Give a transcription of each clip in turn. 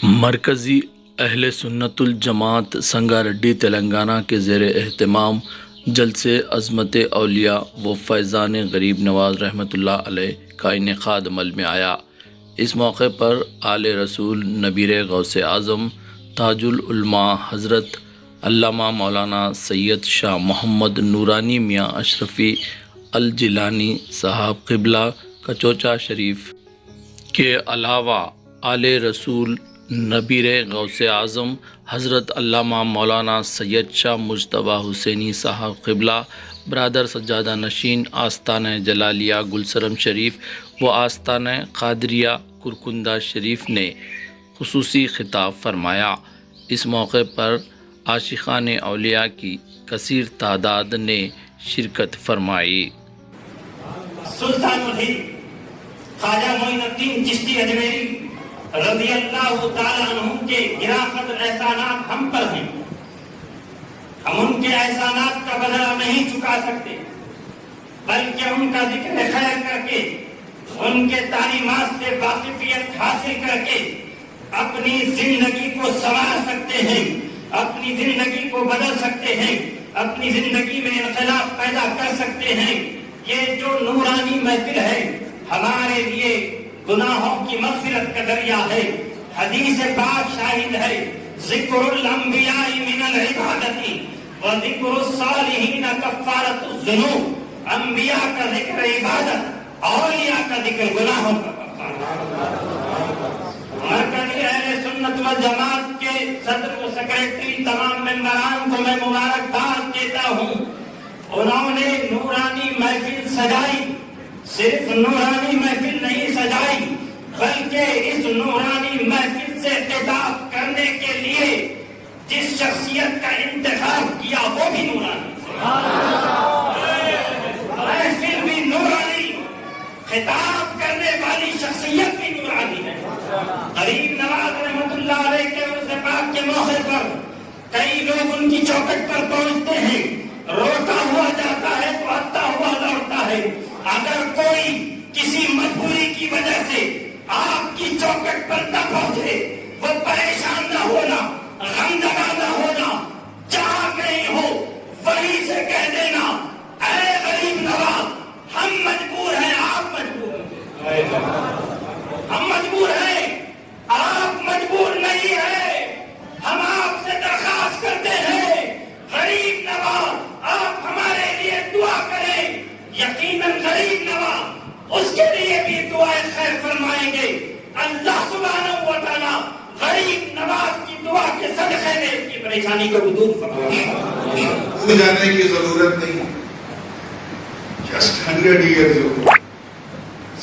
مرکزی اہل سنت الجماعت سنگاریڈی تلنگانہ کے زیر اہتمام جلسے عظمت اولیاء و فیضان غریب نواز رحمۃ اللہ علیہ کا انعقاد عمل میں آیا۔ اس موقع پر آل رسول نبیر غوث اعظم تاج العلماء حضرت علامہ مولانا سید شاہ محمد نورانی میاں اشرفی الجیلانی صاحب قبلہ کچوچا شریف کے علاوہ آل رسول نبیر غوث اعظم حضرت علامہ مولانا سید شاہ مجتبیٰ حسینی صاحب قبلہ، برادر سجادہ نشین آستانہ جلالیہ گلسرم شریف و آستانہ قادریہ کرکندہ شریف نے خصوصی خطاب فرمایا۔ اس موقع پر عاشقان اولیاء کی کثیر تعداد نے شرکت فرمائی۔ سلطان الہند خواجہ معین الدین چشتی اجمیری رضی اللہ تعالیٰ عنہ کے گراقد احسانات ہم پر ہیں۔ ہم ان کے احسانات کا بدلہ نہیں چکا سکتے، بلکہ ان کا ذکر خیر کر کے، ان کے تعلیمات سے واقفیت حاصل کر کے اپنی زندگی کو سنوار سکتے ہیں، اپنی زندگی کو بدل سکتے ہیں، اپنی زندگی میں انقلاب پیدا کر سکتے ہیں۔ یہ جو نورانی محفل ہے ہمارے لیے گناہوں کی مغفرت کا ذریعہ ہے۔ حدیث پاک شاہد ہے، ذکر الانبیاء من العبادت و ذکر الصالحین کفارۃ الذنوب۔ انبیاء کا ذکر عبادت، اولیاء کا ذکر گناہوں کا کفارہ۔ مرکزی اہل سنت والجماعت کے صدر و سیکریٹری تمام ممبران کو میں مبارکباد دیتا ہوں۔ انہوں نے نورانی محفل سجائی، صرف نورانی محفل نہیں سجائی بلکہ اس نورانی محفل سے خطاب کرنے کے لیے جس شخصیت کا انتخاب کیا وہ بھی نورانی، محفل بھی نورانی، خطاب کرنے والی شخصیت بھی نورانی ہے۔ غریب نواز رحمۃ اللہ علیہ کے عرس پاک کے موقع پر کئی لوگ ان کی چوکٹ پر پہنچتے ہیں، روتا ہوا جاتا ہے تو ہنستا ہوا لوٹتا ہے۔ اگر کوئی کسی مجبوری کی وجہ سے آپ کی چوکٹ پر نہ پہنچے، وہ پریشان نہ ہونا، غمزدہ نہ ہونا، جہاں کہیں ہو وہیں سے کہہ دینا، اے غریب نواز ہم مجبور ہیں، آپ مجبور ہیں، ہم مجبور ہیں، آپ مجبور نہیں ہیں۔ ہم آپ سے درخواست کرتے ہیں غریب نواز آپ ہمارے لیے دعا کریں۔ یقیناً غریب نواز اس کے لیے بھی دعائے خیر فرمائیں گے۔ اللہ سبحانہ و تعالیٰ غریب نواز کی دعا کے صدقے میں اس کی پریشانی کو دور فرمائے گا۔ بھول جانے کی ضرورت نہیں، جسٹ 100 ایئرز ago،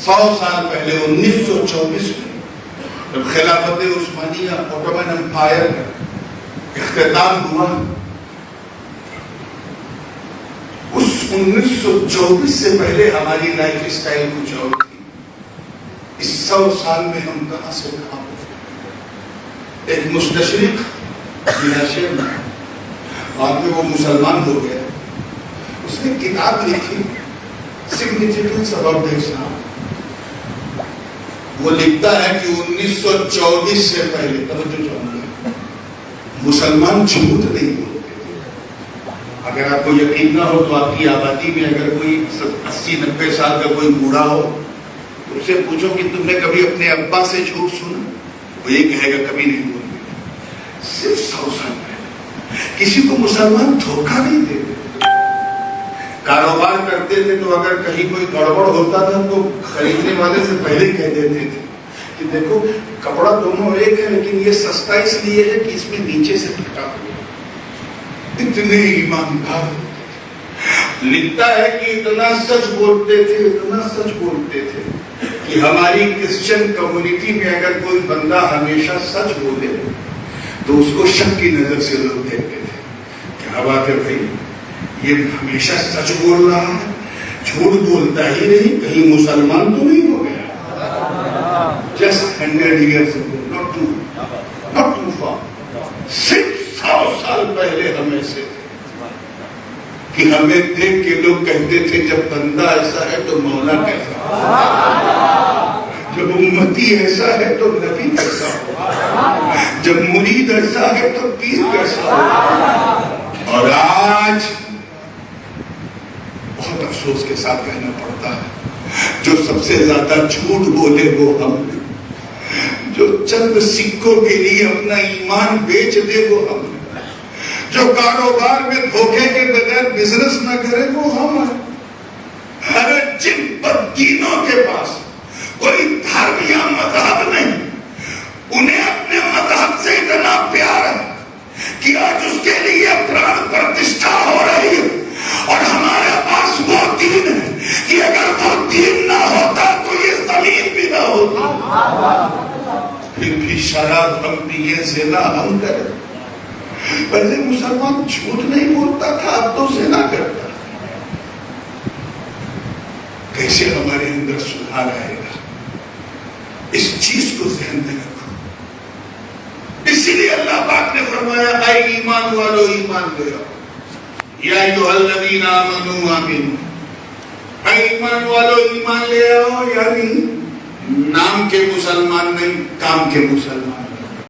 100 سال پہلے 1924 میں جب خلافت عثمانیہ اوٹومن امپائر کا اختتام ہوا، اس 1924 سے پہلے ہماری لائف اسٹائل کچھ اور تھی۔ اس 100 سال میں ہم کہاں سے کہاں پہنچے۔ ایک مستشرق بعد میں وہ مسلمان ہو گیا، اس نے کتاب لکھی سگنیفیکنس اباؤٹ دی اسلام۔ وہ لکھتا ہے کہ 1924 سے پہلے توجہ چاہیے مسلمان جھوٹ نہیں بولتے۔ اگر آپ کو یقین نہ ہو تو آپ کی آبادی میں اگر کوئی 80-90 سال کا کوئی بوڑھا ہو تو اسے پوچھو کہ تم نے کبھی اپنے ابا سے جھوٹ سنا، وہ یہ کہے گا کبھی نہیں بولتے۔ صرف 100 سال پہلے کسی کو مسلمان دھوکہ نہیں دیتے۔ کاروبار کرتے تھے تو اگر کہیں کوئی گڑبڑ ہوتا تھا تو خریدنے والے سے پہلے کہہ دیتے تھے کہ دیکھو کپڑا دونوں ایک ہے لیکن یہ سستا اس لیے ہے کہ اس میں نیچے سے پھٹا ہوا۔ اتنے ایماندار لکھتا ہے کہ اتنا سچ بولتے تھے، اتنا سچ بولتے تھے کہ ہماری کرسچن کمیونٹی میں اگر کوئی بندہ ہمیشہ سچ بولے تو اس کو شک کی نظر سے لوگ دیکھتے تھے۔ کیا بات ہے بھائی، یہ ہمیشہ سچ بول رہا ہے، جھوٹ بولتا ہی نہیں، کہیں مسلمان تو نہیں ہو گیا۔ Just 100 years ago، not too far، صرف 100 سال پہلے ہمیں سے کہ ہمیں دیکھ کے لوگ کہتے تھے جب بندہ ایسا ہے تو مولا کیسا۔ جب امتی ایسا ہے تو نبی کیسا ہوگا، جب مرید ایسا ہے تو پیر کیسا ہوگا۔ اور آج بہت افسوس کے ساتھ کہنا پڑتا ہے، جو سب سے زیادہ جھوٹ بولے وہ ہم ہیں، جو چند سکوں کے لیے اپنا ایمان بیچ دے وہ ہم ہیں، جو کاروبار میں دھوکے کے بغیر بزنس نہ کرے وہ ہم ہیں۔ ارے جن بددینوں کے پاس کوئی دھرم یا مذہب نہیں، انہیں اپنے مذہب سے اتنا پیار ہے کہ آج اس کے لیے پران پرتشٹھا ہو رہی ہے، اور ہمارے پاس وہ دین ہے کہ اگر وہ دین نہ ہوتا تو یہ زمین بھی نہ ہوتی۔ پھر بھی شراب ہم پیے، زنا ہم کریں۔ پہلے مسلمان جھوٹ نہیں بولتا تھا، اب تو زنا کرتا۔ کیسے ہمارے اندر سدھار آئے گا؟ اس چیز کو ذہن میں رکھو۔ اسی لیے اللہ پاک نے فرمایا اے ایمان والو ایمان لے آؤ، یا ایھا الذین آمنوا آمنوا، اے ایمان والو ایمان لے آؤ، یعنی نام کے مسلمان نہیں، کام کے مسلمان۔